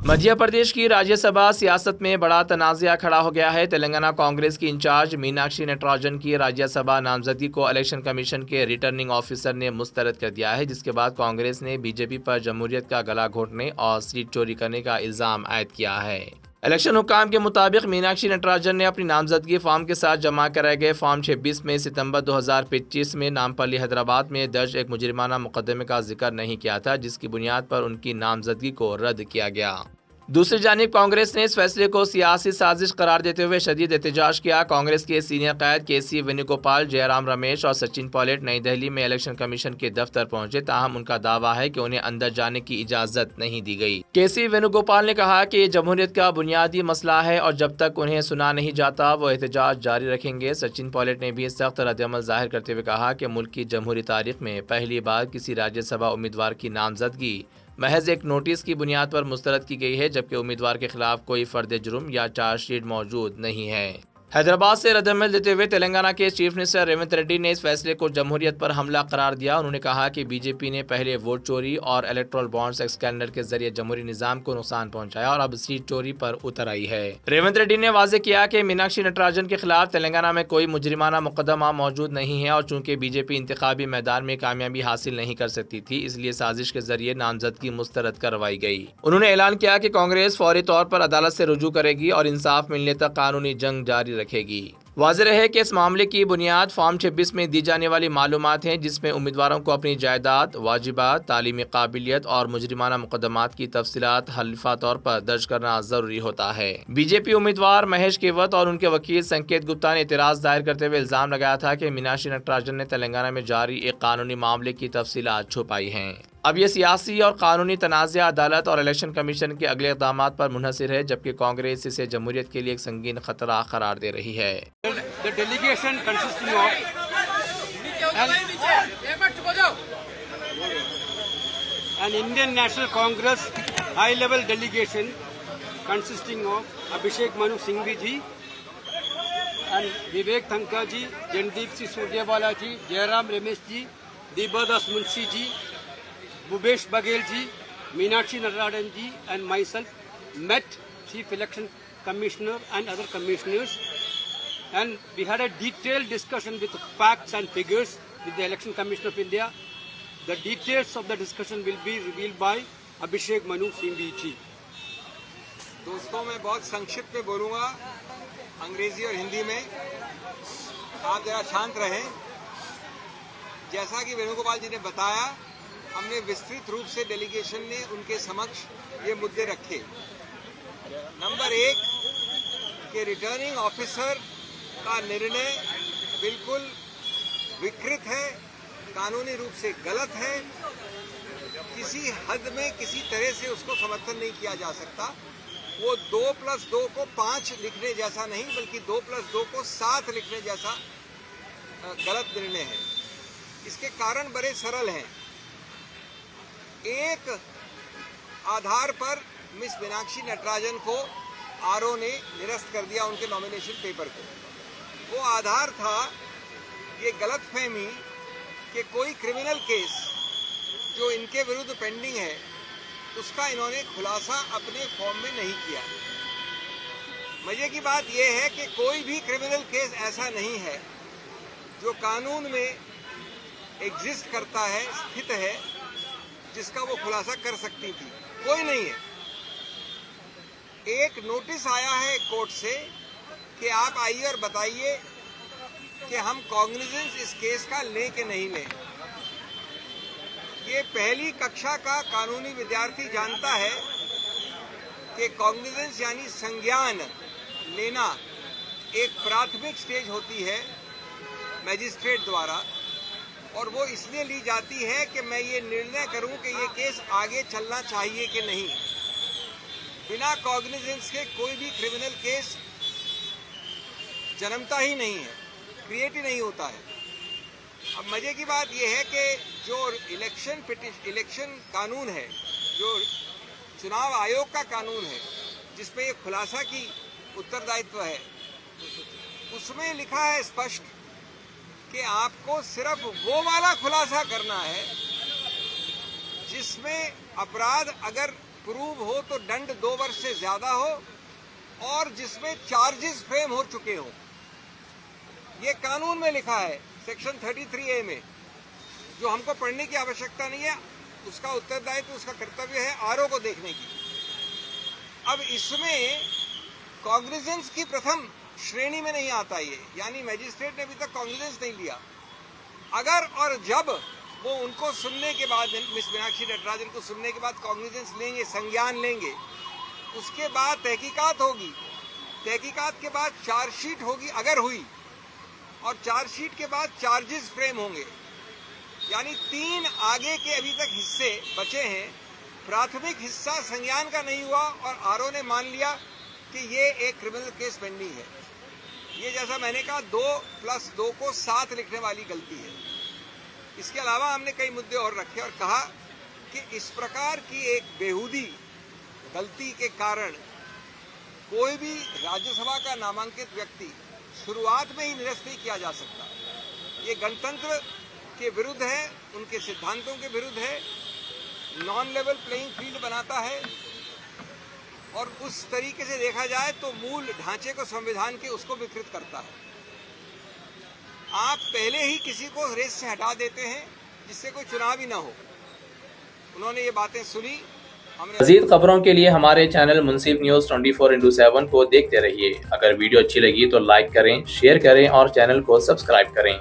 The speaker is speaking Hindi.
मध्य प्रदेश की राज्यसभा सियासत में बड़ा तनाज़ा खड़ा हो गया है। तेलंगाना कांग्रेस की इंचार्ज मीनाक्षी नटराजन की राज्यसभा नामजदगी को इलेक्शन कमीशन के रिटर्निंग ऑफिसर ने मुस्तरद कर दिया है, जिसके बाद कांग्रेस ने बीजेपी पर जमहूरियत का गला घोंटने और सीट चोरी करने का इल्ज़ाम आयद किया है। इलेक्शन हुक्काम के मुताबिक मीनाक्षी नटराजन ने अपनी नामजदगी फॉर्म के साथ जमा कराए गए फॉर्म 26 में सितंबर 2025 में नामपल्ली हैदराबाद में दर्ज एक मुजरिमाना मुकदमे का जिक्र नहीं किया था, जिसकी बुनियाद पर उनकी नामजदगी को रद्द किया गया। दूसरी जानिब कांग्रेस ने इस फैसले को सियासी साजिश करार देते हुए शदीद एहतजाज किया। कांग्रेस के सीनियर कैद केसी वेणुगोपाल, जयराम रमेश और सचिन पायलट नई दिल्ली में इलेक्शन कमीशन के दफ्तर पहुंचे, ताहम उनका दावा है कि उन्हें अंदर जाने की इजाजत नहीं दी गई। केसी वेणुगोपाल ने कहा कि ये जमहूरियत का बुनियादी मसला है और जब तक उन्हें सुना नहीं जाता वो एहतजाज जारी रखेंगे। सचिन पायलट ने भी सख्त रद्दअमल जाहिर करते हुए कहा कि मुल्क की जमहूरी तारीख में पहली बार किसी राज्यसभा उम्मीदवार की नामजदगी महज एक नोटिस की बुनियाद पर मुस्तरद की गई है, जबकि उम्मीदवार के खिलाफ कोई फर्द जुर्म या चार्जशीट मौजूद नहीं है। हैदराबाद से रद्दअमल देते हुए तेलंगाना के चीफ मिनिस्टर रेवंत रेड्डी ने इस फैसले को जमहूरियत पर हमला करार दिया। उन्होंने कहा कि बीजेपी ने पहले वोट चोरी और इलेक्टोरल बॉन्ड्स स्कैंडल के जरिए जमहूरी निजाम को नुकसान पहुंचाया और अब सीट चोरी पर उतर आई है। रेवंत रेड्डी ने वाजे किया कि मीनाक्षी नटराजन के खिलाफ तेलंगाना में कोई मुजरिमाना मुकदमा मौजूद नहीं है और चूंकि बीजेपी इंतखाबी मैदान में कामयाबी हासिल नहीं कर सकती थी, इसलिए साजिश के जरिए नामजदगी मुस्तरद करवाई गई। उन्होंने ऐलान किया कि कांग्रेस फौरी तौर पर अदालत से रुजू करेगी और इंसाफ मिलने तक कानूनी जंग जारी रखेगी। वाज़ेह रहे कि इस मामले की बुनियाद फॉर्म 26 में दी जाने वाली मालूमात हैं, जिसमें उम्मीदवारों को अपनी जायदाद, वाजिबात, तालीमी काबिलियत और मुजरिमाना मुकदमात की तफसीलात हल्फा तौर पर दर्ज करना जरूरी होता है। बीजेपी उम्मीदवार महेश केवत और उनके वकील संकेत गुप्ता ने एतराज़ दायर करते हुए इल्जाम लगाया था कि मीनाक्षी नटराजन ने तेलंगाना में जारी एक कानूनी मामले की तफसीलात छुपाई हैं। अब ये सियासी और कानूनी तनाज़ा अदालत और इलेक्शन कमीशन के अगले इक़दामात पर मुनहसिर है, जबकि कांग्रेस इसे जमहूरियत के लिए एक संगीन खतरा करार दे रही है। The delegation consisting of an Indian National Congress high-level delegation consisting of Abhishek Manu Singhvi ji and Vivek Thanka ji, Jandeep Singh Surjewala ji, Jairam Ramesh ji, Deebadas Munshi ji, Bhupesh Baghel ji, Meenakshi Natarajan ji and myself met Chief Election Commissioner and other commissioners, and we had a detailed discussion with facts and figures with the Election Commission of India. The details of the discussion will be revealed by Abhishek Manu Singhvi ji. दोस्तों, मैं बहुत संक्षिप्त में बोलूँगा, अंग्रेजी और हिंदी में। आप जरा शांत रहें। जैसा कि वेणुगोपाल जी ने बताया, हमने विस्तृत रूप से डेलीगेशन ने उनके समक्ष ये मुद्दे रखे। नंबर 1 कि रिटर्निंग ऑफिसर का निर्णय बिल्कुल विकृत है, कानूनी रूप से गलत है, किसी हद में किसी तरह से उसको समर्थन नहीं किया जा सकता। वो 2+2 को 5 लिखने जैसा नहीं, बल्कि 2+2 को 7 लिखने जैसा गलत निर्णय है। इसके कारण बड़े सरल हैं। एक आधार पर मिस मीनाक्षी नटराजन को आरओ ने निरस्त कर दिया उनके नॉमिनेशन पेपर को। वो आधार था ये गलतफहमी कि कोई क्रिमिनल केस जो इनके विरुद्ध पेंडिंग है उसका इन्होंने खुलासा अपने फॉर्म में नहीं किया। मजे की बात यह है कि कोई भी क्रिमिनल केस ऐसा नहीं है जो कानून में एग्जिस्ट करता है, स्थित है, जिसका वो खुलासा कर सकती थी। कोई नहीं है। एक नोटिस आया है कोर्ट से कि आप आइए और बताइए कि हम कॉग्निजेंस इस केस का लें कि नहीं लें। ये पहली कक्षा का कानूनी विद्यार्थी जानता है कि कॉग्निजेंस यानी संज्ञान लेना एक प्राथमिक स्टेज होती है मैजिस्ट्रेट द्वारा, और वो इसलिए ली जाती है कि मैं ये निर्णय करूं कि ये केस आगे चलना चाहिए कि नहीं। बिना कॉग्निजेंस के कोई भी क्रिमिनल केस जन्मता ही नहीं है, क्रिएट ही नहीं होता है। अब मजे की बात यह है कि जो इलेक्शन कानून है, जो चुनाव आयोग का कानून है, जिसमें ये खुलासा की उत्तरदायित्व है, उसमें लिखा है स्पष्ट कि आपको सिर्फ वो वाला खुलासा करना है जिसमें अपराध अगर प्रूव हो तो दंड 2 वर्ष से ज्यादा हो और जिसमें चार्जेस फ्रेम हो चुके हो। ये कानून में लिखा है सेक्शन 33A में, जो हमको पढ़ने की आवश्यकता नहीं है, उसका उत्तरदायित्व, उसका कर्तव्य है आरओ को देखने की। अब इसमें कॉग्निजेंस की प्रथम श्रेणी में नहीं आता ये, यानी मैजिस्ट्रेट ने अभी तक कॉग्निजेंस नहीं लिया। अगर और जब वो उनको सुनने के बाद, मिस मीनाक्षी नटराजन को सुनने के बाद कॉग्निजेंस लेंगे, संज्ञान लेंगे, उसके बाद तहकीकात होगी, तहकीकात के बाद चार्जशीट होगी अगर हुई, और चार्जशीट के बाद चार्जेस फ्रेम होंगे। यानी 3 आगे के अभी तक हिस्से बचे हैं। प्राथमिक हिस्सा संज्ञान का नहीं हुआ और आरओ ने मान लिया कि ये एक क्रिमिनल केस पेंडिंग है। ये जैसा मैंने कहा 2+2 को 7 लिखने वाली गलती है। इसके अलावा हमने कई मुद्दे और रखे और कहा कि इस प्रकार की एक बेहूदी गलती के कारण कोई भी राज्यसभा का नामांकित व्यक्ति शुरुआत में ही निरस्त नहीं किया जा सकता। ये गणतंत्र के विरुद्ध है, उनके सिद्धांतों के विरुद्ध है, नॉन लेवल प्लेइंग फील्ड बनाता है, और उस तरीके से देखा जाए तो मूल ढांचे को संविधान के उसको विकृत करता है। आप पहले ही किसी को रेस से हटा देते हैं जिससे कोई चुनाव ही ना हो। उन्होंने ये बातें सुनी। मज़ीद खबरों के लिए हमारे चैनल मुंसिफ न्यूज़ 24/7 को देखते रहिए। अगर वीडियो अच्छी लगी तो लाइक करें, शेयर करें और चैनल को सब्सक्राइब करें।